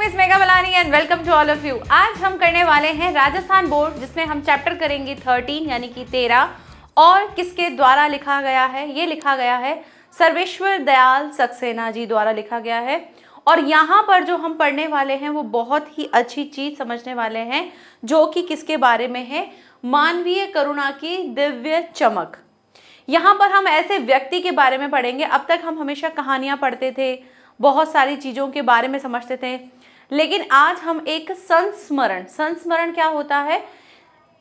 Is Megha Balani and welcome to all of you. आज हम करने वाले हैं राजस्थान बोर्ड, जिसमें हम चैप्टर करेंगे 13 यानी कि 13 और किसके द्वारा लिखा गया है। ये लिखा गया है सर्वेश्वर दयाल सक्सेना जी द्वारा लिखा गया है। और यहाँ पर जो हम पढ़ने वाले हैं वो बहुत ही अच्छी चीज समझने वाले हैं, जो कि किसके बारे में है, मानवीय करुणा की दिव्य चमक। यहाँ पर हम ऐसे व्यक्ति के बारे में पढ़ेंगे। अब तक हम हमेशा कहानियाँ पढ़ते थे, बहुत सारी चीज़ों के बारे में समझते थे, लेकिन आज हम एक संस्मरण क्या होता है,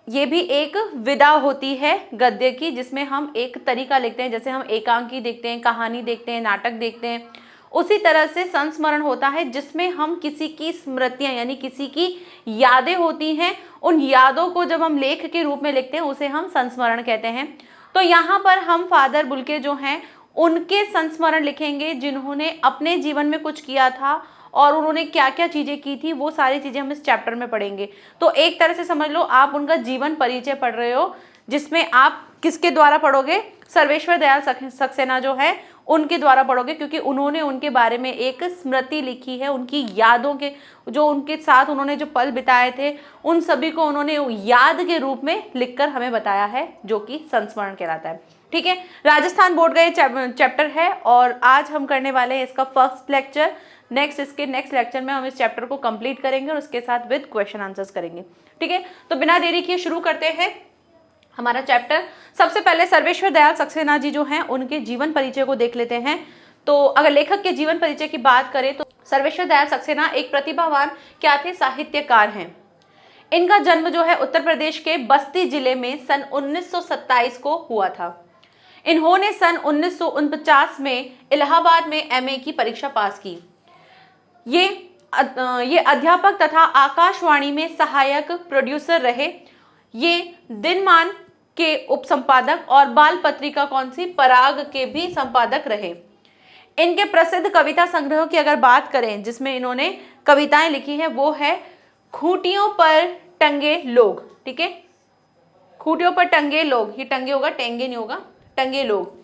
ये भी एक विधा होती है गद्य की, जिसमें हम एक तरीका लिखते हैं। जैसे हम एकांकी देखते हैं, कहानी देखते हैं, नाटक देखते हैं, उसी तरह से संस्मरण होता है, जिसमें हम किसी की स्मृतियाँ यानी किसी की यादें होती हैं, उन यादों को जब हम लेख के रूप में लिखते हैं उसे हम संस्मरण कहते हैं। तो यहाँ पर हम फादर बुल्के जो हैं उनके संस्मरण लिखेंगे, जिन्होंने अपने जीवन में कुछ किया था और उन्होंने क्या क्या चीज़ें की थी, वो सारी चीज़ें हम इस चैप्टर में पढ़ेंगे। तो एक तरह से समझ लो आप उनका जीवन परिचय पढ़ रहे हो, जिसमें आप किसके द्वारा पढ़ोगे, सर्वेश्वर दयाल सक्सेना जो है उनके द्वारा पढ़ोगे, क्योंकि उन्होंने उनके बारे में एक स्मृति लिखी है। उनकी यादों के जो उनके साथ उन्होंने जो पल बिताए थे उन सभी को उन्होंने याद के रूप में लिखकर हमें बताया है, जो कि संस्मरण कहलाता है। ठीक है, राजस्थान बोर्ड का ये चैप्टर है और आज हम करने वाले हैं इसका फर्स्ट लेक्चर। इसके नेक्स्ट लेक्चर में हम इस चैप्टर को कंप्लीट करेंगे और उसके साथ विद क्वेश्चन आंसर्स करेंगे। ठीक है, तो बिना देरी किए शुरू करते हैं हमारा चैप्टर। सबसे पहले सर्वेश्वर दयाल सक्सेना जी जो हैं उनके जीवन परिचय को देख लेते हैं। तो अगर लेखक के जीवन परिचय की बात करें तो सर्वेश्वर दयाल सक्सेना एक प्रतिभावान क्या थे, साहित्यकार हैं। इनका जन्म जो है उत्तर प्रदेश के बस्ती जिले में सन 1927 को हुआ था। इन्होंने सन 1949 में इलाहाबाद में एमए की परीक्षा पास की। ये अध्यापक तथा आकाशवाणी में सहायक प्रोड्यूसर रहे। ये दिनमान के उपसंपादक और बाल पत्रिका कौन सी, पराग के भी संपादक रहे। इनके प्रसिद्ध कविता संग्रह की अगर बात करें, जिसमें इन्होंने कविताएं लिखी हैं, वो है खूंटियों पर टंगे लोग। ठीक है, खूंटियों पर टंगे लोग, ये टंगे होगा, टेंगे नहीं होगा, टंगे लोग।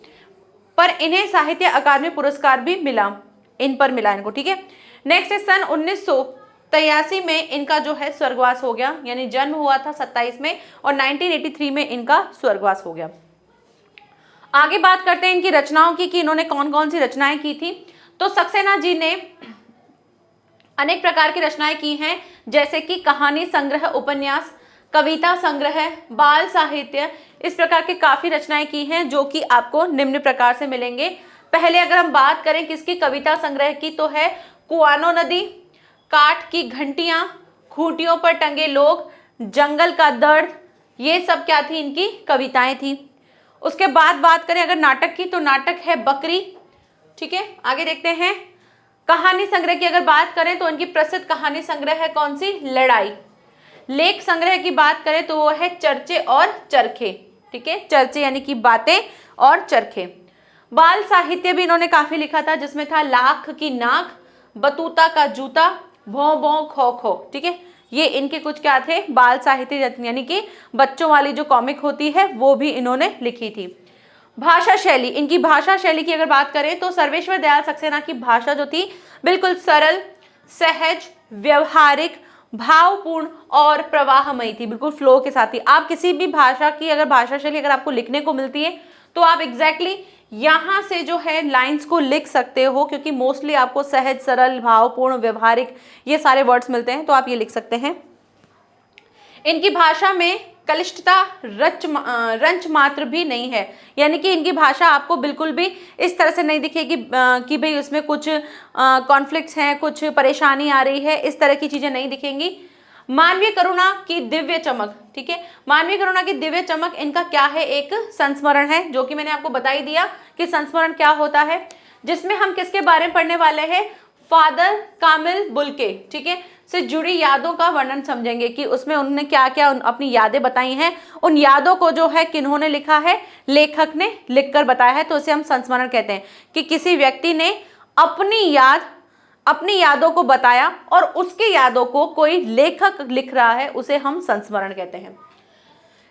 पर इन्हें साहित्य अकादमी पुरस्कार भी मिला, इन पर मिला इनको। ठीक है, नेक्स्ट है सन 1983 में इनका जो है स्वर्गवास हो गया, यानी जन्म हुआ था 27 में और 1983 में इनका स्वर्गवास हो गया। आगे बात करते हैं इनकी रचनाओं की कि इन्होंने कौन कौन सी रचनाएं की थी। तो सक्सेना जी ने अनेक प्रकार की रचनाएं की हैं, जैसे कि कहानी संग्रह, उपन्यास, कविता संग्रह, बाल साहित्य, इस प्रकार के काफी रचनाएं की हैं, जो कि आपको निम्न प्रकार से मिलेंगे। पहले अगर हम बात करें किसकी कविता संग्रह की, तो है कुआनो नदी, काठ की घंटियां, खूंटियों पर टंगे लोग, जंगल का दर्द, ये सब क्या थी, इनकी कविताएं थी। उसके बाद बात करें अगर नाटक की, तो नाटक है बकरी। ठीक है, आगे देखते हैं। कहानी संग्रह की अगर बात करें तो इनकी प्रसिद्ध कहानी संग्रह है कौन सी, लड़ाई। लेख संग्रह की बात करें तो वो है चर्चे और चरखे। ठीक है, चर्चे यानी कि बातें और चरखे। बाल साहित्य भी इन्होंने काफी लिखा था, जिसमें था लाख की नाक, बतूता का जूता, भों भों खो खो। ठीक है, ये इनके कुछ क्या थे, बाल साहित्य यानी कि बच्चों वाली जो कॉमिक होती है वो भी इन्होंने लिखी थी। भाषा शैली, इनकी भाषा शैली की अगर बात करें तो सर्वेश्वर दयाल सक्सेना की भाषा जो थी बिल्कुल सरल, सहज, व्यवहारिक, भावपूर्ण और प्रवाहमयी थी, बिल्कुल फ्लो के साथ ही। आप किसी भी भाषा की अगर भाषा शैली अगर आपको लिखने को मिलती है तो आप एग्जैक्टली यहाँ से जो है लाइंस को लिख सकते हो, क्योंकि मोस्टली आपको सहज, सरल, भावपूर्ण, व्यवहारिक ये सारे वर्ड्स मिलते हैं, तो आप ये लिख सकते हैं। इनकी भाषा में कलिष्टता रंच मात्र भी नहीं है, यानी कि इनकी भाषा आपको बिल्कुल भी इस तरह से नहीं दिखेगी कि भाई उसमें कुछ कॉन्फ्लिक्ट्स हैं, कुछ परेशानी आ रही है, इस तरह की चीजें नहीं दिखेंगी। मानवीय करुणा की दिव्य चमक। ठीक है, मानवीय करुणा की दिव्य चमक इनका क्या है, एक संस्मरण है, जो कि मैंने आपको बता ही दिया कि संस्मरण क्या होता है, जिसमें हम किसके बारे में पढ़ने वाले हैं, फादर कामिल बुल्के, ठीक है, से जुड़ी यादों का वर्णन समझेंगे कि उसमें उन्होंने क्या क्या अपनी यादें बताई हैं। उन यादों को जो है किन्होंने लिखा है, लेखक ने लिखकर बताया है, तो उसे हम संस्मरण कहते हैं कि किसी व्यक्ति ने अपनी यादों को बताया और उसकी यादों को कोई लेखक लिख रहा है, उसे हम संस्मरण कहते हैं।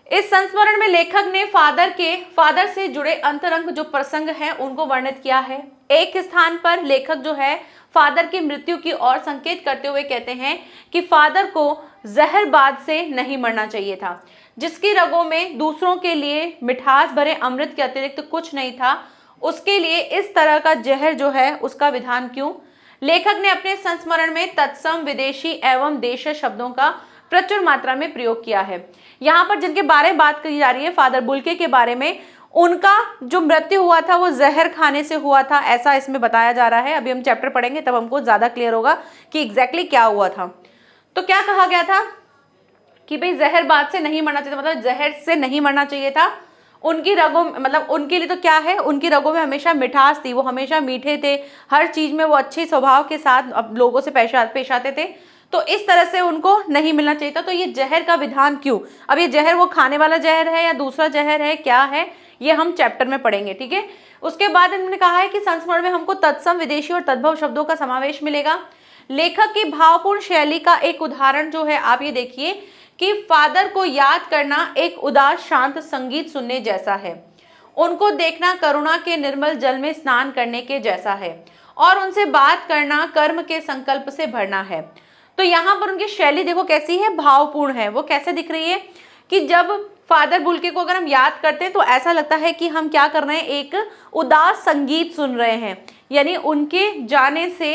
इस संस्मरण में लेखक ने फादर से जुड़े अंतरंग जो प्रसंग हैं उनको वर्णित किया है। एक स्थान पर लेखक जो है फादर की मृत्यु की ओर संकेत करते हुए कहते हैं कि फादर को जहरबाद से नहीं मरना चाहिए था, जिसकी रगों में दूसरों के लिए मिठास भरे अमृत के अतिरिक्त कुछ नहीं था, उसके लिए इस तरह का जहर जो है उसका विधान क्यों। लेखक ने अपने संस्मरण में तत्सम, विदेशी एवं देश शब्दों का प्रचुर मात्रा में प्रयोग किया है। यहाँ पर जिनके बारे में बात करी जा रही है फादर बुल्के के बारे में, उनका जो मृत्यु हुआ था वो जहर खाने से हुआ था, ऐसा इसमें बताया जा रहा है। अभी हम चैप्टर पढ़ेंगे तब हमको ज्यादा क्लियर होगा कि एग्जैक्टली क्या हुआ था। तो क्या कहा गया था कि भाई जहरबाद से नहीं मरना चाहिए, मतलब जहर से नहीं मरना चाहिए था। उनकी रगों मतलब उनके लिए तो क्या है, उनकी रगों में हमेशा मिठास थी, वो हमेशा मीठे थे, हर चीज में वो अच्छे स्वभाव के साथ अब लोगों से पेश आते थे, तो इस तरह से उनको नहीं मिलना चाहिए था। तो ये जहर का विधान क्यों, अब ये जहर वो खाने वाला जहर है या दूसरा जहर है, क्या है, ये हम चैप्टर में पढ़ेंगे, ठीक है। उसके बाद इन्होंने कहा है कि संस्मरण में हमको तत्सम, विदेशी और तद्भव शब्दों का समावेश मिलेगा। लेखक की भावपूर्ण शैली का एक उदाहरण जो है आप ये देखिए कि फादर को याद करना एक उदास शांत संगीत सुनने जैसा है, उनको देखना करुणा के निर्मल जल में स्नान करने के जैसा है, और उनसे बात करना कर्म के संकल्प से भरना है। तो यहाँ पर उनकी शैली देखो कैसी है, भावपूर्ण है। वो कैसे दिख रही है कि जब फादर बुल्के को अगर हम याद करते हैं तो ऐसा लगता है कि हम क्या कर रहे हैं, एक उदास संगीत सुन रहे हैं, यानी उनके जाने से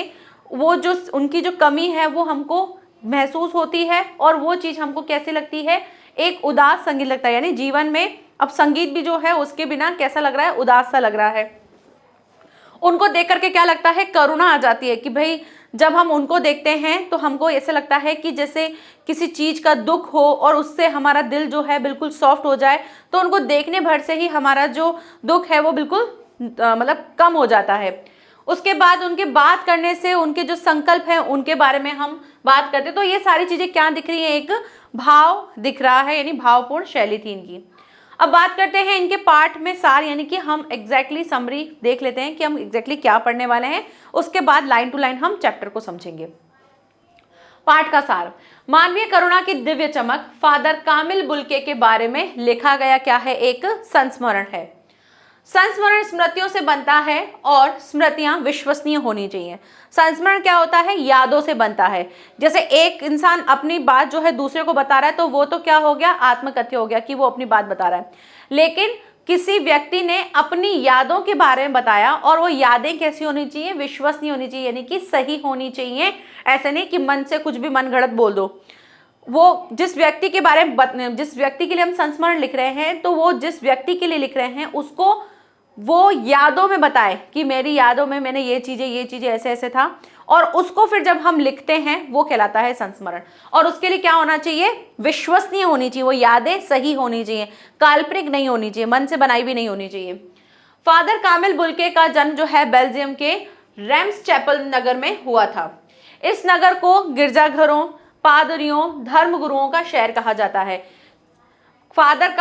वो जो उनकी जो कमी है वो हमको महसूस होती है, और वो चीज हमको कैसी लगती है, एक उदास संगीत लगता है। यानी जीवन में अब संगीत भी जो है उसके बिना कैसा लग रहा है, उदास सा लग रहा है। उनको देख करके क्या लगता है, करुणा आ जाती है कि भाई जब हम उनको देखते हैं तो हमको ऐसे लगता है कि जैसे किसी चीज का दुख हो और उससे हमारा दिल जो है बिल्कुल सॉफ्ट हो जाए, तो उनको देखने भर से ही हमारा जो दुख है वो बिल्कुल मतलब कम हो जाता है। उसके बाद उनके बात करने से उनके जो संकल्प हैं उनके बारे में हम बात करते, तो ये सारी चीजें क्या दिख रही हैं, एक भाव दिख रहा है, यानी भावपूर्ण शैली थी इनकी। अब बात करते हैं इनके पाठ में सार, यानी कि हम एग्जैक्टली समरी देख लेते हैं कि हम एग्जैक्टली क्या पढ़ने वाले हैं, उसके बाद लाइन टू लाइन हम चैप्टर को समझेंगे। पाठ का सार, मानवीय करुणा की दिव्य चमक, फादर कामिल बुल्के के बारे में लिखा गया क्या है, एक संस्मरण है। संस्मरण स्मृतियों से बनता है और स्मृतियां विश्वसनीय होनी चाहिए। संस्मरण क्या होता है, यादों से बनता है। जैसे एक इंसान अपनी बात जो है दूसरे को बता रहा है तो वो तो क्या हो गया, आत्मकथ्य हो गया कि वो अपनी बात बता रहा है। लेकिन किसी व्यक्ति ने अपनी यादों के बारे में बताया, और वो यादें कैसी होनी चाहिए, विश्वसनीय होनी चाहिए, यानी कि सही होनी चाहिए। ऐसे नहीं कि मन से कुछ भी मन गढ़ंत बोल दो। वो जिस व्यक्ति के बारे में, जिस व्यक्ति के लिए हम संस्मरण लिख रहे हैं, तो वो जिस व्यक्ति के लिए लिख रहे हैं उसको वो यादों में बताए कि मेरी यादों में मैंने ये चीजें ऐसे ऐसे था, और उसको फिर जब हम लिखते हैं वो कहलाता है संस्मरण। और उसके लिए क्या होना चाहिए, विश्वसनीय होनी चाहिए, वो यादें सही होनी चाहिए, काल्पनिक नहीं होनी चाहिए, मन से बनाई भी नहीं होनी चाहिए। फादर कामिल बुल्के का जन्म जो है बेल्जियम के रेम्स चैपल नगर में हुआ था। इस नगर को गिरजाघरों, पादरियों, धर्मगुरुओं का शहर कहा जाता है। फादर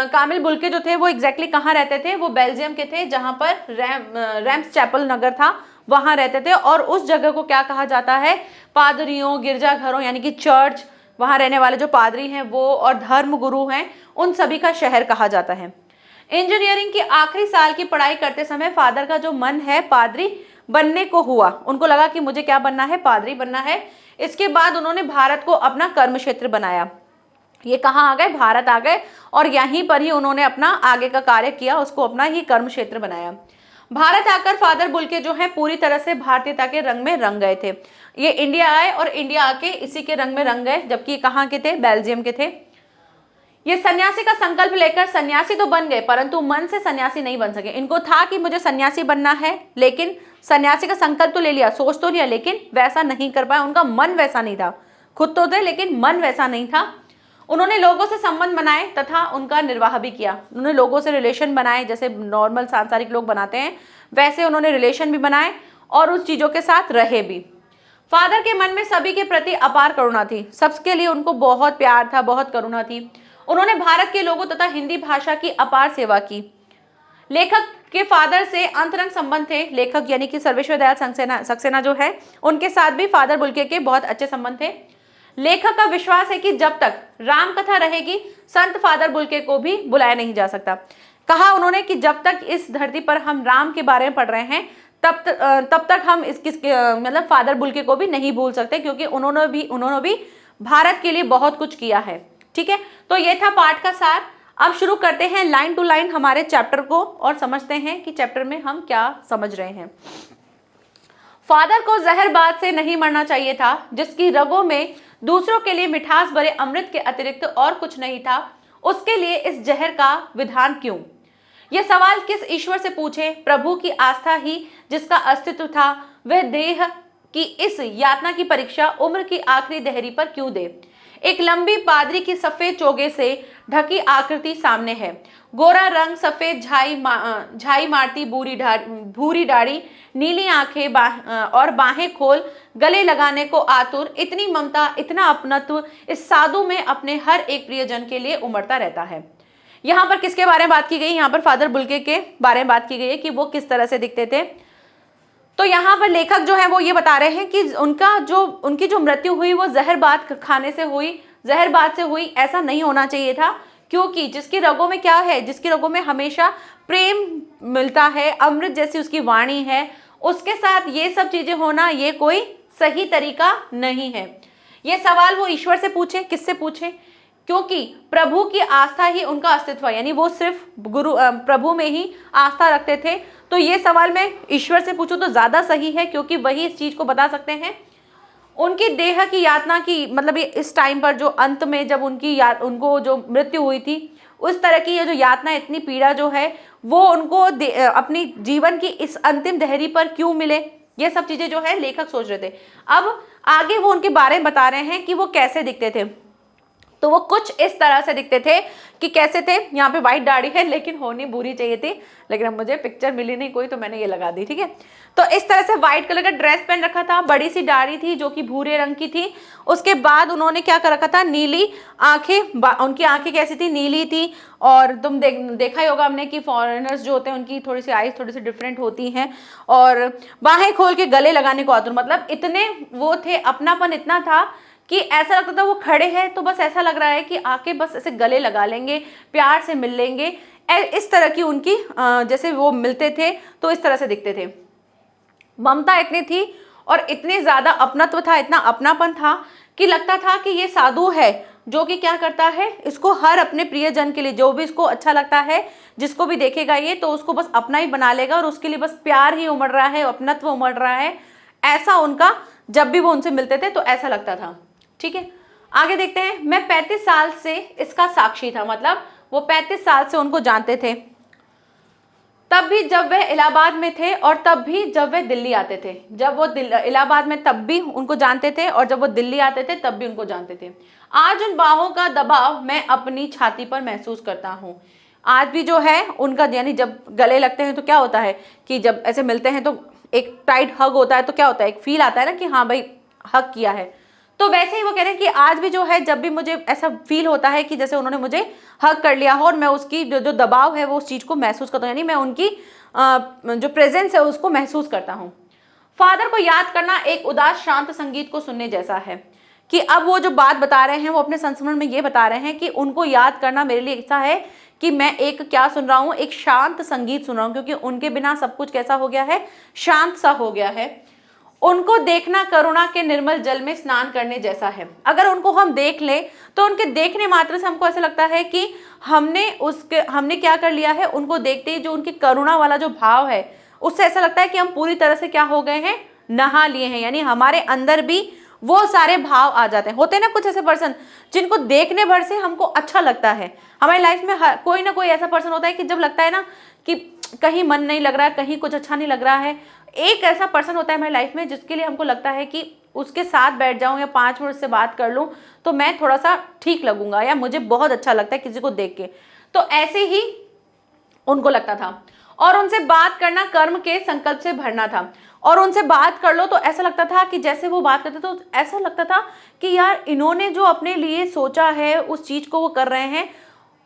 कामिल बुल्के जो थे वो एग्जैक्टली कहाँ रहते थे, वो बेल्जियम के थे, जहां पर रेम्स चैपल नगर था वहां रहते थे। और उस जगह को क्या कहा जाता है, पादरियों, गिरजाघरों यानी कि चर्च, वहां रहने वाले जो पादरी हैं वो और धर्म गुरु हैं, उन सभी का शहर कहा जाता है। इंजीनियरिंग के आखिरी साल की पढ़ाई करते समय फादर का जो मन है पादरी बनने को हुआ। उनको लगा कि मुझे क्या बनना है, पादरी बनना है। इसके बाद उन्होंने भारत को अपना कर्म क्षेत्र बनाया। ये कहाँ आ गए, भारत आ गए, और यहीं पर ही उन्होंने अपना आगे का कार्य किया, उसको अपना ही कर्म क्षेत्र बनाया। भारत आकर फादर बुल्के जो है पूरी तरह से भारतीयता के रंग में रंग गए थे। ये इंडिया आए और इंडिया आके इसी के रंग में रंग गए, जबकि ये कहाँ के थे, बेल्जियम के थे। ये सन्यासी का संकल्प लेकर सन्यासी तो बन गए, परंतु मन से सन्यासी नहीं बन सके। इनको था कि मुझे सन्यासी बनना है, लेकिन सन्यासी का संकल्प तो ले लिया, सोच तो लिया, लेकिन वैसा नहीं कर पाया। उनका मन वैसा नहीं था, खुद तो थे लेकिन मन वैसा नहीं था। उन्होंने लोगों से संबंध बनाए तथा उनका निर्वाह भी किया। उन्होंने लोगों से रिलेशन बनाए, जैसे नॉर्मल सांसारिक लोग बनाते हैं वैसे उन्होंने रिलेशन भी बनाए और उस चीज़ों के साथ रहे भी। फादर के मन में सभी के प्रति अपार करुणा थी, सबके लिए उनको बहुत प्यार था, बहुत करुणा थी। उन्होंने भारत के लोगों तथा हिंदी भाषा की अपार सेवा की। लेखक के फादर से अंतरंग संबंध थे। लेखक यानी कि सर्वेश्वर दयाल सक्सेना जो है, उनके साथ भी फादर बुल्के के बहुत अच्छे संबंध थे। लेखक का विश्वास है कि जब तक राम कथा रहेगी संत फादर बुल्के को भी बुलाया नहीं जा सकता। कहा उन्होंने कि जब तक इस धरती पर हम राम के बारे में पढ़ रहे हैं तब तक हम मतलब फादर बुल्के को भी नहीं भूल सकते, क्योंकि उन्होंने भी भारत के लिए बहुत कुछ किया है। ठीक है, तो ये था पाठ का सार। अब शुरू करते हैं लाइन टू लाइन हमारे चैप्टर को और समझते हैं कि चैप्टर में हम क्या समझ रहे हैं। फादर को जहरबाद से नहीं मरना चाहिए था, जिसकी रगों में दूसरों के लिए मिठास भरे अमृत के अतिरिक्त और कुछ नहीं था, उसके लिए इस जहर का विधान क्यों? यह सवाल किस ईश्वर से पूछे? प्रभु की आस्था ही जिसका अस्तित्व था, वह देह की इस यातना की परीक्षा उम्र की आखिरी दहरी पर क्यों दे? एक लंबी पादरी की सफेद चोगे से ढकी आकृति सामने है। गोरा रंग, सफेद झाई मारती भूरी दाढ़ी, नीली आंखें और बाहें खोल गले लगाने को आतुर, इतनी ममता, इतना अपनत्व इस साधु में अपने हर एक प्रियजन के लिए उमड़ता रहता है। यहाँ पर किसके बारे में बात की गई? यहाँ पर फादर बुल्के के बारे में बात की गई है कि वो किस तरह से दिखते थे। तो यहाँ पर लेखक जो है वो ये बता रहे हैं कि उनकी जो मृत्यु हुई वो जहरबाद खाने से हुई, जहरबाद से हुई। ऐसा नहीं होना चाहिए था, क्योंकि जिसकी रगों में क्या है? जिसकी रगों में हमेशा प्रेम मिलता है, अमृत जैसी उसकी वाणी है, उसके साथ ये सब चीजें होना ये कोई सही तरीका नहीं है। ये सवाल वो ईश्वर से पूछे, किससे पूछे? क्योंकि प्रभु की आस्था ही उनका अस्तित्व है, यानी वो सिर्फ प्रभु में ही आस्था रखते थे। तो ये सवाल मैं ईश्वर से पूछूं तो ज्यादा सही है, क्योंकि वही इस चीज को बता सकते हैं। उनकी देह की यातना की मतलब इस टाइम पर जो अंत में जब उनको जो मृत्यु हुई थी, उस तरह की ये जो यातना, इतनी पीड़ा जो है वो उनको अपनी जीवन की इस अंतिम दहरी पर क्यों मिले, ये सब चीजें जो है लेखक सोच रहे थे। अब आगे वो उनके बारे में बता रहे हैं कि वो कैसे दिखते थे। तो वो कुछ इस तरह से दिखते थे कि कैसे थे। यहाँ पे व्हाइट दाढ़ी है लेकिन होनी बुरी चाहिए थी, लेकिन अब मुझे पिक्चर मिली नहीं कोई, तो मैंने ये लगा दी। ठीक है, तो इस तरह से व्हाइट कलर का ड्रेस पहन रखा था, बड़ी सी दाढ़ी थी जो कि भूरे रंग की थी। उसके बाद उन्होंने क्या कर रखा था? नीली आंखें, उनकी आंखें कैसी थी? नीली थी। और तुम देखा ही होगा हमने कि फॉरेनर्स जो होते हैं उनकी थोड़ी सी आईज थोड़ी सी डिफरेंट होती हैं। और बाहें खोल के गले लगाने को आतुर, मतलब इतने वो थे, अपनापन इतना था कि ऐसा लगता था वो खड़े हैं तो बस ऐसा लग रहा है कि आके बस ऐसे गले लगा लेंगे, प्यार से मिल लेंगे। इस तरह की उनकी जैसे वो मिलते थे तो इस तरह से दिखते थे। ममता इतनी थी और इतने ज्यादा अपनत्व था, इतना अपनापन था कि लगता था कि ये साधु है जो कि क्या करता है, इसको हर अपने प्रियजन के लिए, जो भी इसको अच्छा लगता है, जिसको भी देखेगा ये तो उसको बस अपना ही बना लेगा और उसके लिए बस प्यार ही उमड़ रहा है, अपनत्व उमड़ रहा है। ऐसा उनका जब भी वो उनसे मिलते थे तो ऐसा लगता था। ठीक है, आगे देखते हैं। मैं 35 साल से इसका साक्षी था, मतलब वो 35 साल से उनको जानते थे, तब भी जब वह इलाहाबाद में थे और तब भी जब वह दिल्ली आते थे। जब वो इलाहाबाद में तब भी उनको जानते थे और जब वो दिल्ली आते थे तब भी उनको जानते थे। आज उन बाहों का दबाव मैं अपनी छाती पर महसूस करता हूँ। आज भी जो है उनका, यानी जब गले लगते हैं तो क्या होता है कि जब ऐसे मिलते हैं तो एक टाइट हग होता है, तो क्या होता है, एक फील आता है ना कि हाँ भाई हग किया है। तो वैसे ही वो कह रहे हैं कि आज भी जो है जब भी मुझे ऐसा फील होता है कि जैसे उन्होंने मुझे हग कर लिया हो और मैं उसकी जो दबाव है वो उस चीज़ को महसूस करता हूँ, यानी मैं उनकी जो प्रेजेंस है उसको महसूस करता हूँ। फादर को याद करना एक उदास शांत संगीत को सुनने जैसा है। कि अब वो जो बात बता रहे हैं वो अपने संस्मरण में ये बता रहे हैं कि उनको याद करना मेरे लिए ऐसा है कि मैं एक क्या सुन रहा हूँ, एक शांत संगीत सुन रहा हूँ, क्योंकि उनके बिना सब कुछ कैसा हो गया है, शांत सा हो गया है। उनको देखना करुणा के निर्मल जल में स्नान करने जैसा है। अगर उनको हम देख लें तो उनके देखने मात्र से हमको ऐसा लगता है कि हमने क्या कर लिया है, उनको देखते ही जो उनकी करुणा वाला जो भाव है उससे ऐसा लगता है कि हम पूरी तरह से क्या हो गए हैं, नहा लिए हैं। यानी हमारे अंदर भी वो सारे भाव आ जाते हैं। होते हैं ना कुछ ऐसे पर्सन जिनको देखने भर से हमको अच्छा लगता है। हमारी लाइफ में कोई ना कोई ऐसा पर्सन होता है कि जब लगता है ना कि कहीं मन नहीं लग रहा है, कहीं कुछ अच्छा नहीं लग रहा है, एक ऐसा पर्सन होता है हमारी लाइफ में जिसके लिए हमको लगता है कि उसके साथ बैठ जाऊं या 5 मिनट से बात कर लूं तो मैं थोड़ा सा ठीक लगूंगा या मुझे बहुत अच्छा लगता है किसी को देख के। तो ऐसे ही उनको लगता था और उनसे बात करना कर्म के संकल्प से भरना था। और उनसे बात कर लो तो ऐसा लगता था कि जैसे वो बात करते तो ऐसा लगता था कि यार इन्होंने जो अपने लिए सोचा है उस चीज को वो कर रहे हैं,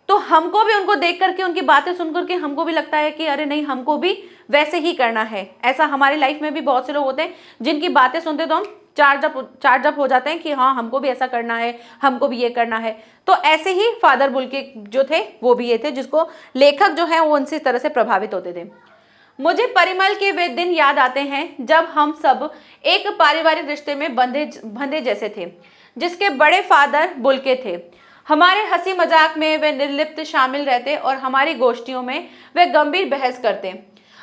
तो हमको भी उनको देख करके, उनकी बातें सुन करके हमको भी लगता है कि अरे नहीं, हमको भी वैसे ही करना है। ऐसा हमारी लाइफ में भी बहुत से लोग होते हैं जिनकी बातें सुनते तो हम चार्ज अप हो जाते हैं कि हाँ हमको भी ऐसा करना है, हमको भी ये करना है। तो ऐसे ही फादर बुल्के जो थे वो भी ये थे, जिसको लेखक जो है वो उनसे तरह से प्रभावित होते थे। मुझे परिमल के वे दिन याद आते हैं जब हम सब एक पारिवारिक रिश्ते में बंधे जैसे थे, जिसके बड़े फादर बुल्के थे। हमारे हंसी मजाक में वे निर्लिप्त शामिल रहते और हमारी गोष्ठियों में वे गंभीर बहस करते,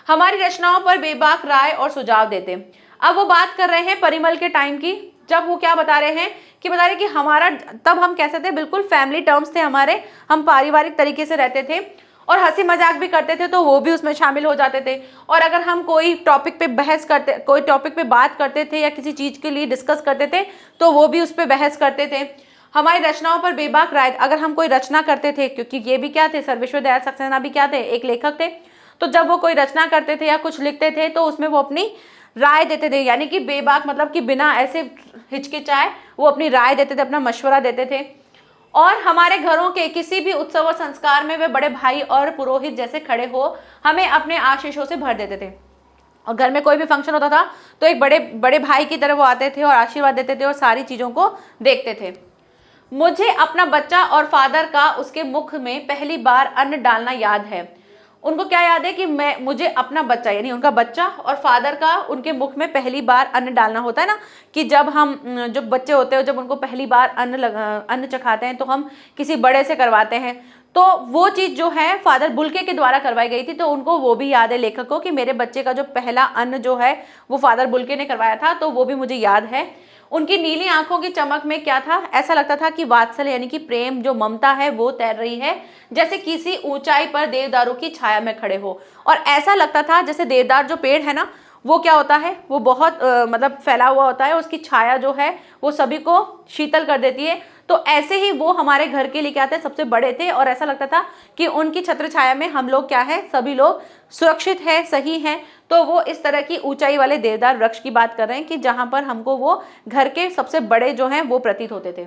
हमारी रचनाओं पर बेबाक राय और सुझाव देते। अब वो बात कर रहे हैं परिमल के टाइम की, जब वो क्या बता रहे हैं कि हमारा तब हम कैसे थे, बिल्कुल फैमिली टर्म्स थे हमारे, हम पारिवारिक तरीके से रहते थे और हंसी मजाक भी करते थे तो वो भी उसमें शामिल हो जाते थे। और अगर हम कोई टॉपिक पे बहस करते, कोई टॉपिक पे बात करते थे या किसी चीज़ के लिए डिस्कस करते थे तो वो भी उस पर बहस करते थे। हमारी रचनाओं पर बेबाक राय, अगर हम कोई रचना करते थे, क्योंकि ये भी क्या थे, सर्वेश्वर दयाल सक्सेना भी क्या थे, एक लेखक थे, तो जब वो कोई रचना करते थे या कुछ लिखते थे तो उसमें वो अपनी राय देते थे, यानी कि बेबाक मतलब कि बिना ऐसे हिचकिचाए वो अपनी राय देते थे, अपना मशवरा देते थे। और हमारे घरों के किसी भी उत्सव और संस्कार में वे बड़े भाई और पुरोहित जैसे खड़े हो हमें अपने आशीषों से भर देते थे। और घर में कोई भी फंक्शन होता था तो एक बड़े भाई की तरह वो आते थे और आशीर्वाद देते थे और सारी चीज़ों को देखते थे। मुझे अपना बच्चा और फादर का उसके मुख में पहली बार अन्न डालना याद है। उनको क्या याद है कि मुझे अपना बच्चा, यानी उनका बच्चा और फादर का उनके मुख में पहली बार अन्न डालना होता है ना, कि जब हम जो बच्चे होते हैं जब उनको पहली बार अन्न चखाते हैं तो हम किसी बड़े से करवाते हैं, तो वो चीज़ जो है फादर बुल्के के द्वारा करवाई गई थी। तो उनको वो भी याद है लेखक को कि मेरे बच्चे का जो पहला अन्न जो है वो फादर बुल्के ने करवाया था, तो वो भी मुझे याद है। उनकी नीली आंखों की चमक में क्या था, ऐसा लगता था कि वात्सल्य यानी कि प्रेम, जो ममता है वो तैर रही है, जैसे किसी ऊंचाई पर देवदारों की छाया में खड़े हो। और ऐसा लगता था जैसे देवदार जो पेड़ है ना, वो क्या होता है, वो बहुत मतलब फैला हुआ होता है, उसकी छाया जो है वो सभी को शीतल कर देती है। तो ऐसे ही वो हमारे घर के लिए क्या थे, सबसे बड़े थे और ऐसा लगता था कि उनकी छत्र छाया में हम लोग क्या है, सभी लोग सुरक्षित हैं, सही हैं। तो वो इस तरह की ऊंचाई वाले देवदार वृक्ष की बात कर रहे हैं कि जहां पर हमको वो घर के सबसे बड़े जो हैं वो प्रतीत होते थे।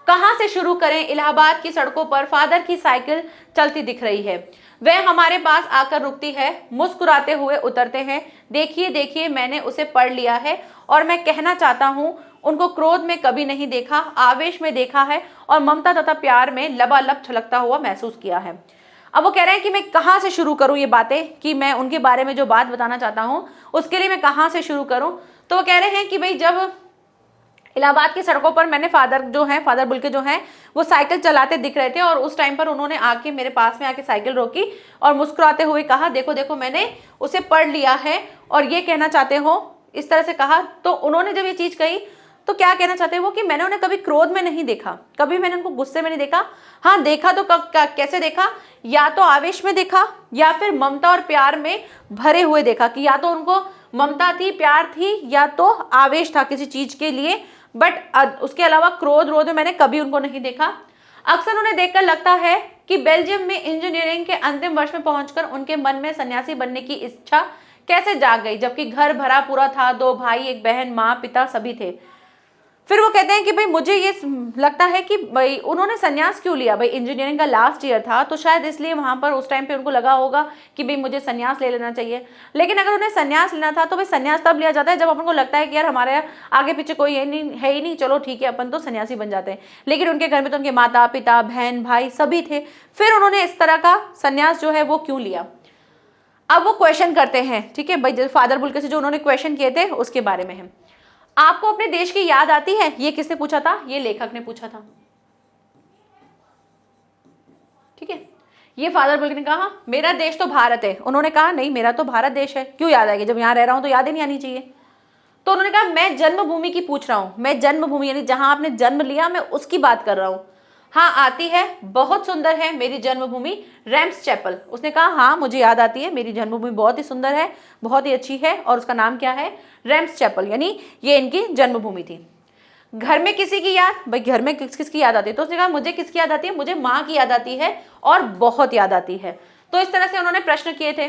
कहाँ से शुरू करें, इलाहाबाद की सड़कों पर फादर की साइकिल चलती दिख रही है। वह हमारे पास आकर रुकती है, मुस्कुराते हुए उतरते हैं। देखिए देखिए मैंने उसे पढ़ लिया है और मैं कहना चाहता हूँ, उनको क्रोध में कभी नहीं देखा, आवेश में देखा है और ममता तथा प्यार में लबालब छलकता हुआ महसूस किया है। अब वो कह रहे हैं कि मैं कहाँ से शुरू करूँ ये बातें, कि मैं उनके बारे में जो बात बताना चाहता हूँ उसके लिए मैं कहाँ से शुरू करूँ। तो वो कह रहे हैं कि भाई जब इलाहाबाद की सड़कों पर मैंने फादर बुल्के जो हैं वो साइकिल चलाते दिख रहे थे और उस टाइम पर उन्होंने आके मेरे पास में आके साइकिल रोकी और मुस्कुराते हुए कहा, देखो देखो मैंने उसे पढ़ लिया है और ये कहना चाहते हो, इस तरह से कहा। तो उन्होंने जब ये चीज़ कही तो क्या कहना चाहते हैं वो, कि मैंने उन्हें कभी क्रोध में नहीं देखा, कभी मैंने उनको गुस्से में नहीं देखा। हाँ देखा तो कैसे देखा, या तो आवेश में देखा या फिर ममता और प्यार में भरे हुए देखा, कि या तो उनको ममता थी, प्यार थी, या तो आवेश था किसी चीज के लिए, बट उसके अलावा क्रोध में मैंने कभी उनको नहीं देखा। अक्सर उन्हें देखकर लगता है कि बेल्जियम में इंजीनियरिंग के अंतिम वर्ष में पहुंचकर उनके मन में सन्यासी बनने की इच्छा कैसे जाग गई, जबकि घर भरा पूरा था, 2 भाई, 1 बहन, माँ पिता सभी थे। फिर वो कहते हैं कि भाई मुझे ये लगता है कि भाई उन्होंने संन्यास क्यों लिया, भाई इंजीनियरिंग का लास्ट ईयर था तो शायद इसलिए वहाँ पर उस टाइम पे उनको लगा होगा कि भाई मुझे संन्यास ले लेना चाहिए। लेकिन अगर उन्हें संन्यास लेना था तो भाई संन्यास तब लिया जाता है जब अपन को लगता है कि यार हमारे आगे पीछे कोई है ही नहीं, चलो ठीक है अपन तो सन्यासी बन जाते हैं। लेकिन उनके घर में तो उनके माता पिता, बहन, भाई सभी थे, फिर उन्होंने इस तरह का संन्यास जो है वो क्यों लिया। अब वो क्वेश्चन करते हैं, ठीक है भाई, फादर बुल्के से जो उन्होंने क्वेश्चन किए थे उसके बारे में है। आपको अपने देश की याद आती है, ये किसने पूछा था, ये लेखक ने पूछा था, ठीक है। ये फादर बुल्के ने कहा मेरा देश तो भारत है, उन्होंने कहा नहीं मेरा तो भारत देश है, क्यों याद आएगी, जब यहाँ रह रहा हूं तो याद ही नहीं आनी चाहिए। तो उन्होंने कहा मैं जन्मभूमि की पूछ रहा हूं, मैं जन्मभूमि यानी जहां आपने जन्म लिया मैं उसकी बात कर रहा हूं। हाँ आती है, बहुत सुंदर है मेरी जन्मभूमि रैम्स चैपल। उसने कहा हाँ मुझे याद आती है, मेरी जन्मभूमि बहुत ही सुंदर है, बहुत ही अच्छी है और उसका नाम क्या है, रैम्स चैपल, यानी ये इनकी जन्मभूमि थी। घर में किसी की याद, भाई घर में किसकी याद आती है, तो उसने कहा मुझे किसकी याद आती है, मुझे माँ की याद आती है और बहुत याद आती है। तो इस तरह से उन्होंने प्रश्न किए थे।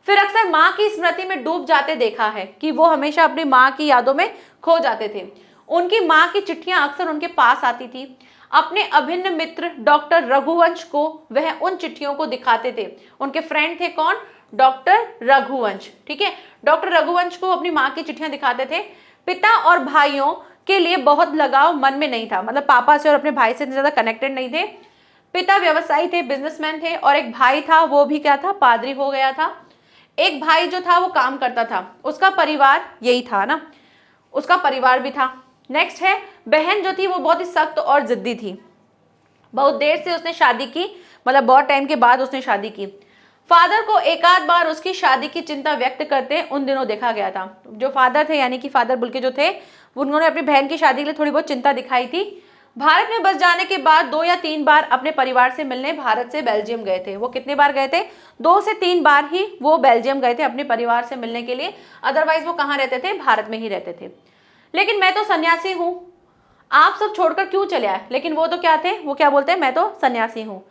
फिर अक्सर माँ की स्मृति में डूब जाते देखा है कि वो हमेशा अपनी माँ की यादों में खो जाते थे। उनकी माँ की चिट्ठियां अक्सर उनके पास आती थी। अपने अभिन्न मित्र डॉक्टर रघुवंश को वह उन चिट्ठियों को दिखाते थे। उनके फ्रेंड थे कौन, डॉक्टर रघुवंश, ठीक है। डॉक्टर रघुवंश को अपनी माँ की चिट्ठियां दिखाते थे। पिता और भाइयों के लिए बहुत लगाव मन में नहीं था, मतलब पापा से और अपने भाई से ज्यादा कनेक्टेड नहीं थे। पिता व्यवसायी थे, बिजनेसमैन थे, और एक भाई था वो भी क्या था, पादरी हो गया था। एक भाई जो था वो काम करता था, उसका परिवार यही था ना, उसका परिवार भी था। नेक्स्ट है बहन जो थी वो बहुत ही सख्त और जिद्दी थी, बहुत देर से उसने शादी की, मतलब बहुत टाइम के बाद उसने शादी की। फादर को एक आध बार उसकी शादी की चिंता व्यक्त करते उन दिनों देखा गया था। जो फादर थे यानी कि फादर बुल्के जो थे, उन्होंने अपनी बहन की शादी के लिए थोड़ी बहुत चिंता दिखाई थी। भारत में बस जाने के बाद 2 या 3 बार अपने परिवार से मिलने भारत से बेल्जियम गए थे। वो कितने बार गए थे? 2 से 3 बार ही वो बेल्जियम गए थे अपने परिवार से मिलने के लिए, अदरवाइज वो कहाँ रहते थे? भारत में ही रहते थे। लेकिन मैं तो सन्यासी हूँ, आप सब छोड़कर क्यों चले आए? लेकिन वो तो क्या थे, वो क्या बोलते हैं, मैं तो सन्यासी हूँ।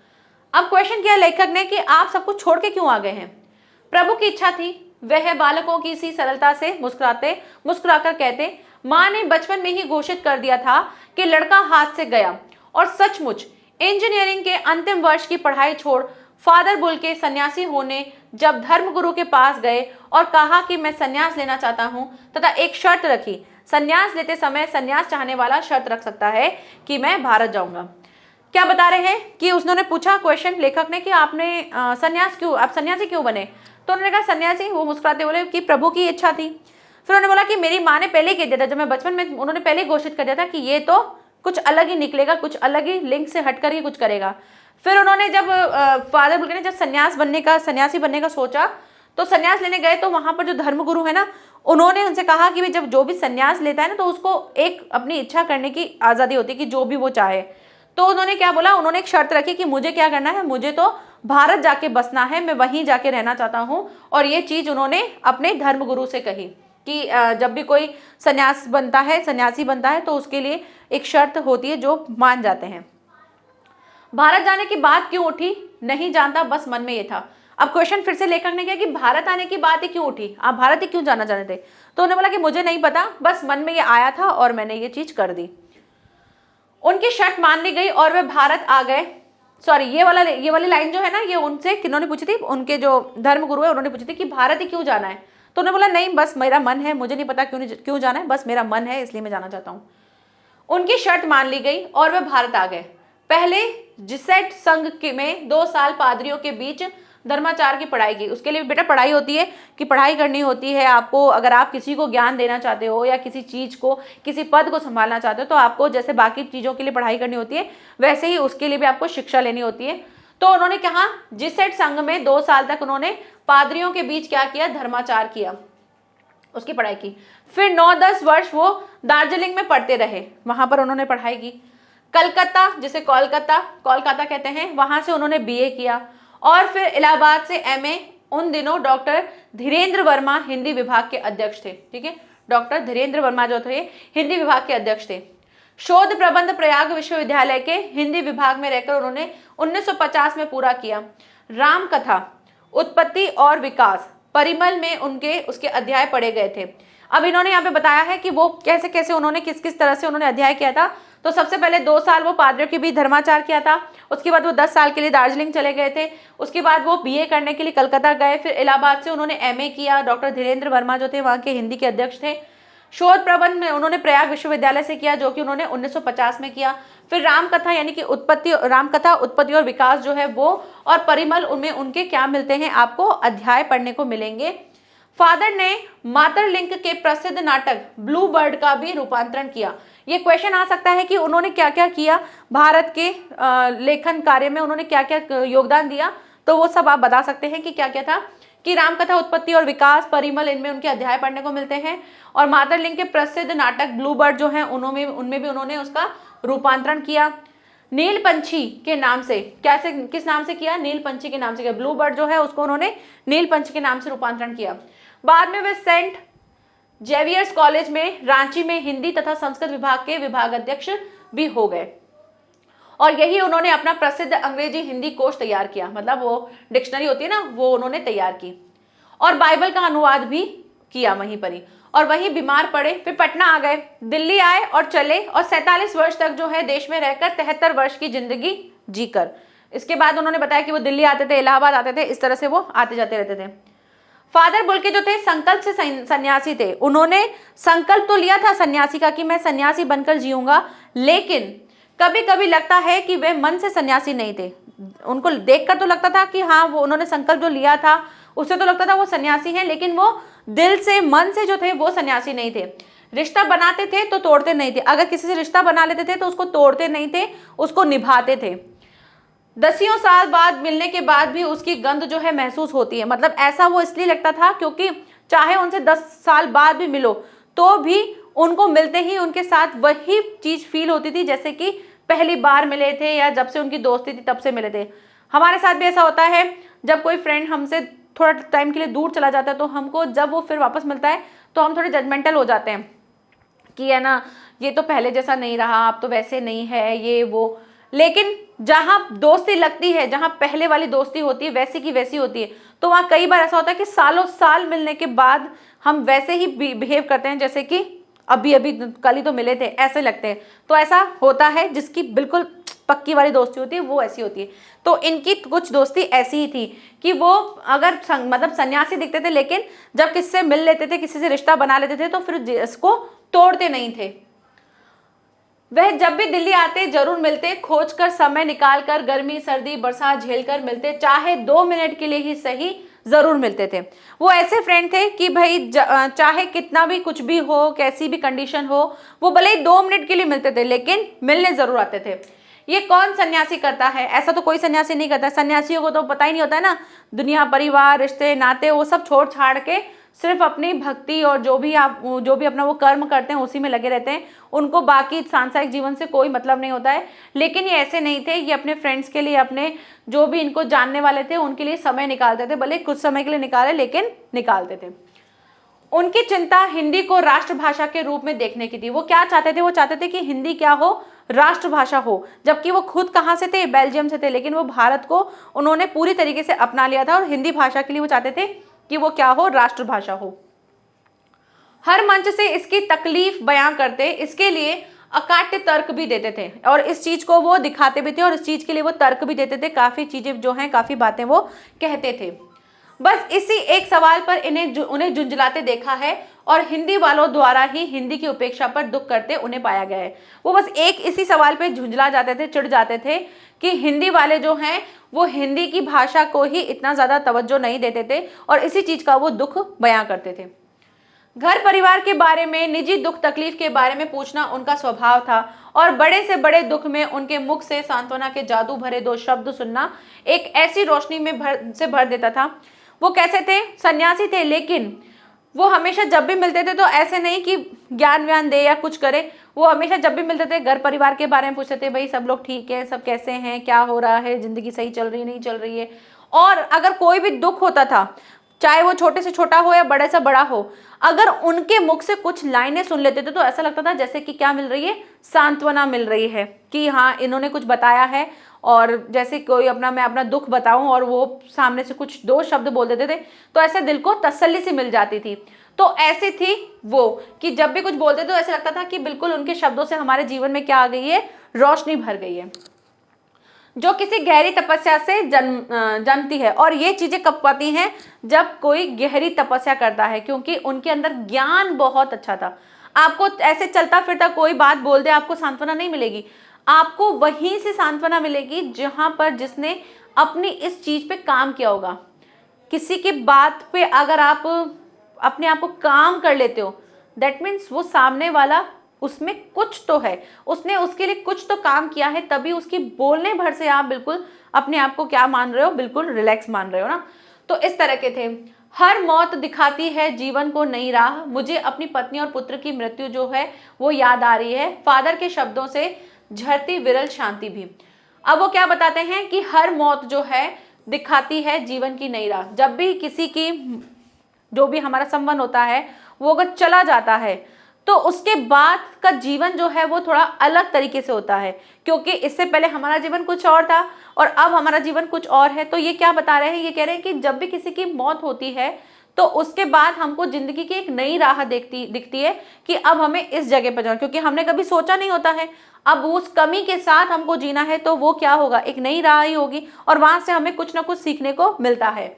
अब क्वेश्चन किया लेखक ने कि आप सब कुछ छोड़ के क्यों आ गए हैं? प्रभु की इच्छा थी। वह बालकों की सी सरलता से मुस्कुराकर कहते, माँ ने बचपन में ही घोषित कर दिया था कि लड़का हाथ से गया, और सचमुच इंजीनियरिंग के अंतिम वर्ष की पढ़ाई छोड़ फादर बुल्के सन्यासी होने जब धर्मगुरु के पास गए और कहा कि मैं सन्यास लेना चाहता हूँ, तथा एक शर्त रखी, सन्यास लेते समय सन्यास चाहने वाला शर्त रख सकता है कि मैं भारत जाऊंगा। क्या बता रहे हैं कि उसने पूछा क्वेश्चन लेखक ने कि आपने सन्यास क्यों, आप सन्यासी क्यों बने? तो उन्होंने कहा सन्यासी, वो मुस्कुराते बोले कि प्रभु की इच्छा थी। फिर उन्होंने बोला कि मेरी माँ ने पहले ही कह दिया था, जब मैं बचपन में, उन्होंने पहले ही घोषित कर दिया था कि ये तो कुछ अलग ही निकलेगा, कुछ अलग ही लिंक से हटकर ही कुछ करेगा। फिर उन्होंने जब फादर बुल्के ने जब सन्यासी बनने का सोचा, तो सन्यास लेने गए तो वहां पर जो धर्मगुरु है ना, उन्होंने उनसे कहा कि जब जो भी सन्यास लेता है ना, तो उसको एक अपनी इच्छा करने की आज़ादी होती है कि जो भी वो चाहे। तो उन्होंने क्या बोला, उन्होंने एक शर्त रखी कि मुझे क्या करना है, मुझे तो भारत जाके बसना है, मैं वहीं जाके रहना चाहता हूँ। और ये चीज़ उन्होंने अपने धर्मगुरु से कही कि जब भी कोई सन्यासी बनता है तो उसके लिए एक शर्त होती है जो मान जाते हैं। भारत जाने की बात क्यों उठी नहीं जानता, बस मन में ये था। अब क्वेश्चन फिर से लेखक ने किया कि भारत आने की बात ही क्यों उठी, आप भारत ही क्यों जाना चाहते थे? तो उन्होंने बोला कि मुझे नहीं पता, बस मन में ये आया था और मैंने ये चीज कर दी। उनकी शर्त मान ली गई और वे भारत आ गए। सॉरी, ये वाली लाइन जो है ना, ये उनसे किन्होंने पूछी थी, उनके जो धर्मगुरु है उन्होंने पूछी थी कि भारत ही क्यों जाना है? तो उन्होंने बोला नहीं, बस मेरा मन है, मुझे नहीं पता क्यों जाना है, बस मेरा मन है इसलिए मैं जाना चाहता हूँ। उनकी शर्त मान ली गई और वे भारत आ गए। पहले जिसेट संघ में 2 साल पादरियों के बीच धर्माचार की पढ़ाई की। उसके लिए बेटा पढ़ाई होती है कि पढ़ाई करनी होती है आपको। अगर आप किसी को ज्ञान देना चाहते हो या किसी चीज को, किसी पद को संभालना चाहते हो, तो आपको जैसे बाकी चीजों के लिए पढ़ाई करनी होती है, वैसे ही उसके लिए भी आपको शिक्षा लेनी होती है। तो उन्होंने कहा जिसेट संघ में 2 साल तक उन्होंने पादरियों के बीच क्या किया, धर्माचार किया, उसकी पढ़ाई की। फिर 9-10 वर्ष वो दार्जिलिंग में पढ़ते रहे, वहां पर उन्होंने पढ़ाई की। कलकत्ता, जिसे कोलकाता कहते हैं, वहां से उन्होंने बीए किया और फिर इलाहाबाद से एमए। उन दिनों डॉक्टर धीरेन्द्र वर्मा हिंदी विभाग के अध्यक्ष थे। ठीक है, डॉक्टर धीरेन्द्र वर्मा जो थे हिंदी विभाग के अध्यक्ष थे। शोध प्रबंध प्रयाग विश्वविद्यालय के हिंदी विभाग में रहकर उन्होंने 1950 में पूरा किया। रामकथा, उत्पत्ति और विकास, परिमल में उसके अध्याय पढ़े गए थे। अब इन्होंने यहाँ पे बताया है कि वो कैसे उन्होंने किस तरह से उन्होंने अध्याय किया था। तो सबसे पहले 2 साल वो पादरियों के बीच धर्माचार किया था, उसके बाद वो 10 साल के लिए दार्जिलिंग चले गए थे, उसके बाद वो बीए करने के लिए कलकत्ता गए, फिर इलाहाबाद से उन्होंने एमए किया। डॉक्टर धीरेन्द्र वर्मा जो थे वहाँ के हिंदी के अध्यक्ष थे। शोध प्रबंध में उन्होंने प्रयाग विश्वविद्यालय से किया, जो कि उन्होंने 1950 में किया। फिर रामकथा यानी कि उत्पत्ति और विकास जो है वो, और परिमल, उनमें उनके क्या मिलते हैं, आपको अध्याय पढ़ने को मिलेंगे। फादर ने मातरलिंक के प्रसिद्ध नाटक ब्लू बर्ड का भी रूपांतरण किया। ये क्वेश्चन आ सकता है कि उन्होंने क्या क्या किया भारत के लेखन कार्य में, उन्होंने क्या क्या योगदान दिया, तो वो सब आप बता सकते हैं कि क्या क्या था। कि रामकथा, उत्पत्ति और विकास, परिमल, इनमें उनके अध्याय पढ़ने को मिलते हैं। और मातरलिंक के प्रसिद्ध नाटक ब्लू बर्ड जो है उनमें भी उन्होंने उसका रूपांतरण किया। नील पंछी के नाम से, किस नाम से किया? नील पंछी के नाम से किया। ब्लू बर्ड जो है उसको उन्होंने नील पंछी के नाम से रूपांतरण किया। बाद में वे सेंट जेवियर्स कॉलेज में रांची में हिंदी तथा संस्कृत विभाग के विभागाध्यक्ष भी हो गए। और यही उन्होंने अपना प्रसिद्ध अंग्रेजी हिंदी कोश तैयार किया, मतलब वो डिक्शनरी होती है ना, वो उन्होंने तैयार की। और बाइबल का अनुवाद भी किया वहीं पर ही। और वहीं बीमार पड़े, फिर पटना आ गए, दिल्ली आए और चले, और 47 वर्ष तक जो है देश में रहकर 73 वर्ष की जिंदगी जीकर, इसके बाद उन्होंने बताया कि वो दिल्ली आते थे, इलाहाबाद आते थे, इस तरह से वो आते जाते रहते थे। फादर बुल्के जो थे संकल्प से सन्यासी थे, उन्होंने संकल्प तो लिया था सन्यासी का कि मैं सन्यासी बनकर जीऊंगा, लेकिन कभी कभी लगता है कि वे मन से सन्यासी नहीं थे। उनको देखकर तो लगता था कि हाँ वो उन्होंने संकल्प जो लिया था उससे तो लगता था वो सन्यासी हैं, लेकिन वो दिल से मन से जो थे वो सन्यासी नहीं थे। रिश्ता बनाते थे तो तोड़ते नहीं थे, अगर किसी से रिश्ता बना लेते थे तो उसको तोड़ते नहीं थे, उसको निभाते थे। दसियों साल बाद मिलने के बाद भी उसकी गंध जो है महसूस होती है, मतलब ऐसा वो इसलिए लगता था क्योंकि चाहे उनसे 10 साल बाद भी मिलो तो भी उनको मिलते ही उनके साथ वही चीज फील होती थी जैसे कि पहली बार मिले थे या जब से उनकी दोस्ती थी तब से मिले थे। हमारे साथ भी ऐसा होता है, जब कोई फ्रेंड हमसे थोड़ा टाइम के लिए दूर चला जाता है तो हमको जब वो फिर वापस मिलता है तो हम थोड़े जजमेंटल हो जाते हैं कि है ना ये तो पहले जैसा नहीं रहा, अब तो वैसे नहीं है ये वो। लेकिन जहां दोस्ती लगती है, जहां पहले वाली दोस्ती होती है वैसी की वैसी होती है, तो वहां कई बार ऐसा होता है कि सालों साल मिलने के बाद हम वैसे ही बिहेव करते हैं जैसे कि अभी अभी कल ही तो मिले थे, ऐसे लगते हैं। तो ऐसा होता है, जिसकी बिल्कुल पक्की वाली दोस्ती होती है वो ऐसी होती है। तो इनकी कुछ दोस्ती ऐसी ही थी कि वो अगर मतलब सन्यासी दिखते थे, लेकिन जब किसी से मिल लेते थे, किसी से रिश्ता बना लेते थे तो फिर इसको तोड़ते नहीं थे। वह जब भी दिल्ली आते जरूर मिलते, खोज कर समय निकाल कर, गर्मी सर्दी बरसात झेल कर मिलते, चाहे 2 मिनट के लिए ही सही जरूर मिलते थे। वो ऐसे फ्रेंड थे कि भाई चाहे कितना भी कुछ भी हो, कैसी भी कंडीशन हो, वो भले ही 2 मिनट के लिए मिलते थे लेकिन मिलने जरूर आते थे। ये कौन सन्यासी करता है? ऐसा तो कोई सन्यासी नहीं करता। सन्यासियों को तो पता ही नहीं होता है ना, दुनिया परिवार रिश्ते नाते वो सब छोड़ छाड़ के सिर्फ अपनी भक्ति और जो भी अपना वो कर्म करते हैं उसी में लगे रहते हैं। उनको बाकी सांसारिक जीवन से कोई मतलब नहीं होता है। लेकिन ये ऐसे नहीं थे, ये अपने फ्रेंड्स के लिए, अपने जो भी इनको जानने वाले थे उनके लिए समय निकालते थे, भले कुछ समय के लिए निकाले लेकिन निकालते थे। उनकी चिंता हिंदी को राष्ट्रभाषा के रूप में देखने की थी। वो क्या चाहते थे? वो चाहते थे कि हिंदी क्या हो, राष्ट्रभाषा हो। जबकि वो खुद कहाँ से थे? बेल्जियम से थे, लेकिन वो भारत को उन्होंने पूरी तरीके से अपना लिया था और हिंदी भाषा के लिए वो चाहते थे कि वो क्या हो, राष्ट्रभाषा हो। हर मंच से इसकी तकलीफ बयां करते, इसके लिए अकाट्य तर्क भी देते थे और इस चीज को वो दिखाते भी थे और इस चीज के लिए वो तर्क भी देते थे। काफी चीजें जो हैं, काफी बातें वो कहते थे। बस इसी एक सवाल पर उन्हें झुंझलाते देखा है और हिंदी वालों द्वारा ही हिंदी की उपेक्षा पर दुख करते उन्हें पाया गया है। वो बस एक इसी सवाल पे झुंझला जाते थे, चिढ़ जाते थे कि हिंदी वाले जो हैं वो हिंदी की भाषा को ही इतना ज्यादा तवज्जो नहीं देते थे और इसी चीज का वो दुख बयां करते थे। घर परिवार के बारे में, निजी दुख तकलीफ के बारे में पूछना उनका स्वभाव था और बड़े से बड़े दुख में उनके मुख से सांत्वना के जादू भरे 2 शब्द सुनना एक ऐसी रोशनी में भर देता था। वो कैसे थे? सन्यासी थे, लेकिन वो हमेशा जब भी मिलते थे तो ऐसे नहीं कि ज्ञान व्यान दे या कुछ करे। वो हमेशा जब भी मिलते थे घर परिवार के बारे में पूछते थे, भाई सब लोग ठीक है, सब कैसे हैं, क्या हो रहा है, जिंदगी सही चल रही नहीं चल रही है। और अगर कोई भी दुख होता था, चाहे वो छोटे से छोटा हो या बड़े से बड़ा हो, अगर उनके मुख से कुछ लाइनें सुन लेते थे तो ऐसा लगता था जैसे कि क्या मिल रही है, सांत्वना मिल रही है कि हाँ इन्होंने कुछ बताया है। और जैसे कोई मैं अपना दुख बताऊं और वो सामने से कुछ 2 शब्द बोल देते थे तो ऐसे दिल को तसल्ली सी मिल जाती थी। तो ऐसी थी वो कि जब भी कुछ बोलते तो ऐसे लगता था कि बिल्कुल उनके शब्दों से हमारे जीवन में क्या आ गई है, रोशनी भर गई है जो किसी गहरी तपस्या से जन्मती है। और ये चीजें कब पाती हैं? जब कोई गहरी तपस्या करता है, क्योंकि उनके अंदर ज्ञान बहुत अच्छा था। आपको ऐसे चलता फिरता कोई बात बोल दे, आपको सांत्वना नहीं मिलेगी। आपको वहीं से सांत्वना मिलेगी जहां पर जिसने अपनी इस चीज पे काम किया होगा। किसी की बात पे अगर आप अपने आप को काम कर लेते हो, दैट मीन्स वो सामने वाला उसमें कुछ तो है, उसने उसके लिए कुछ तो काम किया है, तभी उसकी बोलने भर से आप बिल्कुल अपने आप को क्या मान रहे हो, बिल्कुल रिलैक्स मान रहे हो ना। तो इस तरह के थे। हर मौत दिखाती है जीवन को नई राह, मुझे अपनी पत्नी और पुत्र की मृत्यु जो है वो याद आ रही है, फादर के शब्दों से झरती विरल शांति भी। अब वो क्या बताते हैं कि हर मौत जो है दिखाती है जीवन की नई राह। जब भी किसी की जो भी हमारा संबंध होता है वो अगर चला जाता है तो उसके बाद का जीवन जो है वो थोड़ा अलग तरीके से होता है, क्योंकि इससे पहले हमारा जीवन कुछ और था और अब हमारा जीवन कुछ और है। तो ये क्या बता रहे हैं? ये कह रहे हैं कि जब भी किसी की मौत होती है तो उसके बाद हमको जिंदगी की एक नई राह दिखती है कि अब हमें इस जगह पर जाना, क्योंकि हमने कभी सोचा नहीं होता है। अब उस कमी के साथ हमको जीना है तो वो क्या होगा, एक नई राह ही होगी और वहां से हमें कुछ ना कुछ सीखने को मिलता है।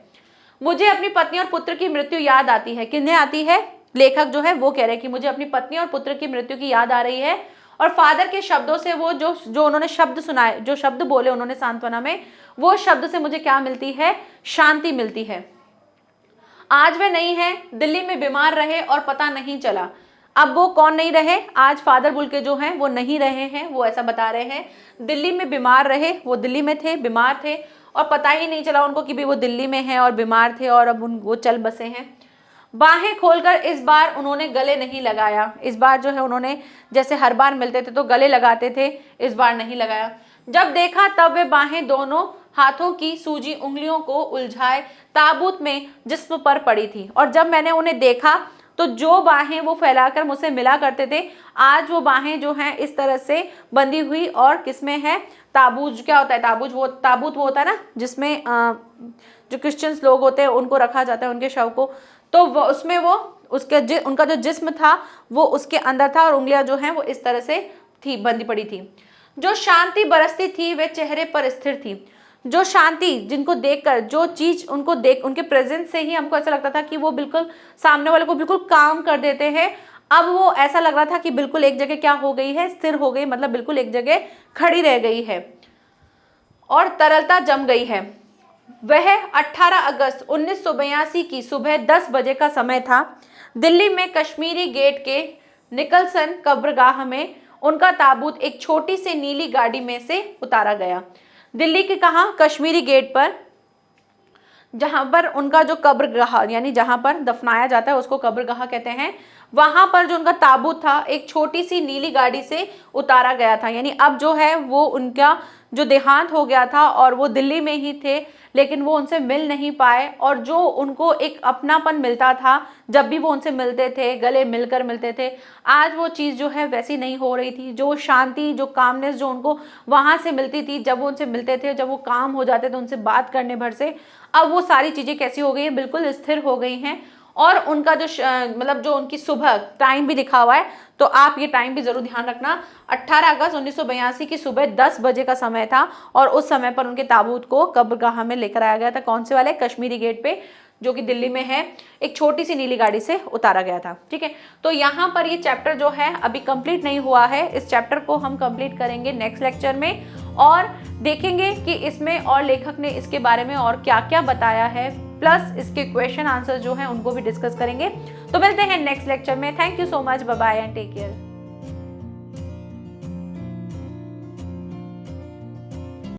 मुझे अपनी पत्नी और पुत्र की मृत्यु याद आती है। किन्हें आती है? लेखक जो है वो कह रहे हैं कि मुझे अपनी पत्नी और पुत्र की मृत्यु की याद आ रही है। और फादर के शब्दों से वो जो उन्होंने शब्द सुनाए, जो शब्द बोले उन्होंने सांत्वना में, वो शब्द से मुझे क्या मिलती है? शांति मिलती है। आज वे नहीं है, दिल्ली में बीमार रहे और पता नहीं चला। अब वो कौन नहीं रहे? आज फादर बुल के जो हैं वो नहीं रहे हैं, वो ऐसा बता रहे हैं। दिल्ली में बीमार रहे, वो दिल्ली में थे, बीमार थे और पता ही नहीं चला उनको कि भी वो दिल्ली में हैं और बीमार थे और अब वो चल बसे हैं। बाहें खोलकर इस बार उन्होंने गले नहीं लगाया। इस बार जो है उन्होंने, जैसे हर बार मिलते थे तो गले लगाते थे, इस बार नहीं लगाया। जब देखा तब वे बाहें दोनों हाथों की सूजी उंगलियों को उलझाए ताबूत में जिस्म पर पड़ी थी। और जब मैंने उन्हें देखा तो जो बाहें वो फैलाकर मुझसे मिला करते थे, आज वो बाहें जो हैं इस तरह से बंधी हुई और किसमें है? ताबूत। क्या होता है ताबूत? वो ताबूत वो होता है ना जिसमें जो क्रिश्चियंस लोग होते हैं उनको रखा जाता है, उनके शव को, तो वो उसमें वो उनका जो जिस्म था वो उसके अंदर था और उंगलियां जो हैं वो इस तरह से थी, बंधी पड़ी थी। जो शांति बरसती थी वे चेहरे पर स्थिर थी। जो शांति, जिनको देखकर, जो चीज उनको देख, उनके प्रेजेंस से ही हमको ऐसा लगता था कि वो बिल्कुल सामने वाले को बिल्कुल काम कर देते हैं। अब वो ऐसा लग रहा था कि बिल्कुल एक जगह क्या हो गई है? स्थिर हो गई, मतलब बिल्कुल एक जगह खड़ी रह गई है और तरलता जम गई है। वह 18 अगस्त 1982 की सुबह 10 बजे का समय था। दिल्ली में कश्मीरी गेट के निकलसन कब्रगाह में उनका ताबूत एक छोटी सी नीली गाड़ी में से उतारा गया। दिल्ली के कहाँ? कश्मीरी गेट पर, जहां पर उनका जो कब्रगाह यानी जहां पर दफनाया जाता है उसको कब्रगाह कहते हैं, वहां पर जो उनका ताबूत था एक छोटी सी नीली गाड़ी से उतारा गया था। यानी अब जो है वो उनका जो देहांत हो गया था और वो दिल्ली में ही थे, लेकिन वो उनसे मिल नहीं पाए और जो उनको एक अपनापन मिलता था जब भी वो उनसे मिलते थे, गले मिलकर मिलते थे, आज वो चीज़ जो है वैसी नहीं हो रही थी। जो शांति, जो कामनेस जो उनको वहाँ से मिलती थी जब वो उनसे मिलते थे, जब वो काम हो जाते थे उनसे बात करने भर से, अब वो सारी चीज़ें कैसी हो गई हैं? बिल्कुल स्थिर हो गई हैं। और उनका जो मतलब जो उनकी सुबह टाइम भी लिखा हुआ है, तो आप ये टाइम भी जरूर ध्यान रखना। 18 अगस्त 1982 की सुबह 10 बजे का समय था और उस समय पर उनके ताबूत को कब्रगाह में लेकर आया गया था। कौन से वाले? कश्मीरी गेट पे, जो कि दिल्ली में है, एक छोटी सी नीली गाड़ी से उतारा गया था। ठीक है, तो यहाँ पर ये चैप्टर जो है अभी कंप्लीट नहीं हुआ है। इस चैप्टर को हम कंप्लीट करेंगे नेक्स्ट लेक्चर में और देखेंगे कि इसमें और लेखक ने इसके बारे में और क्या क्या बताया है, प्लस इसके क्वेश्चन आंसर जो हैं उनको भी डिस्कस करेंगे। तो मिलते हैं नेक्स्ट लेक्चर में। Thank you so much, bye bye and take care.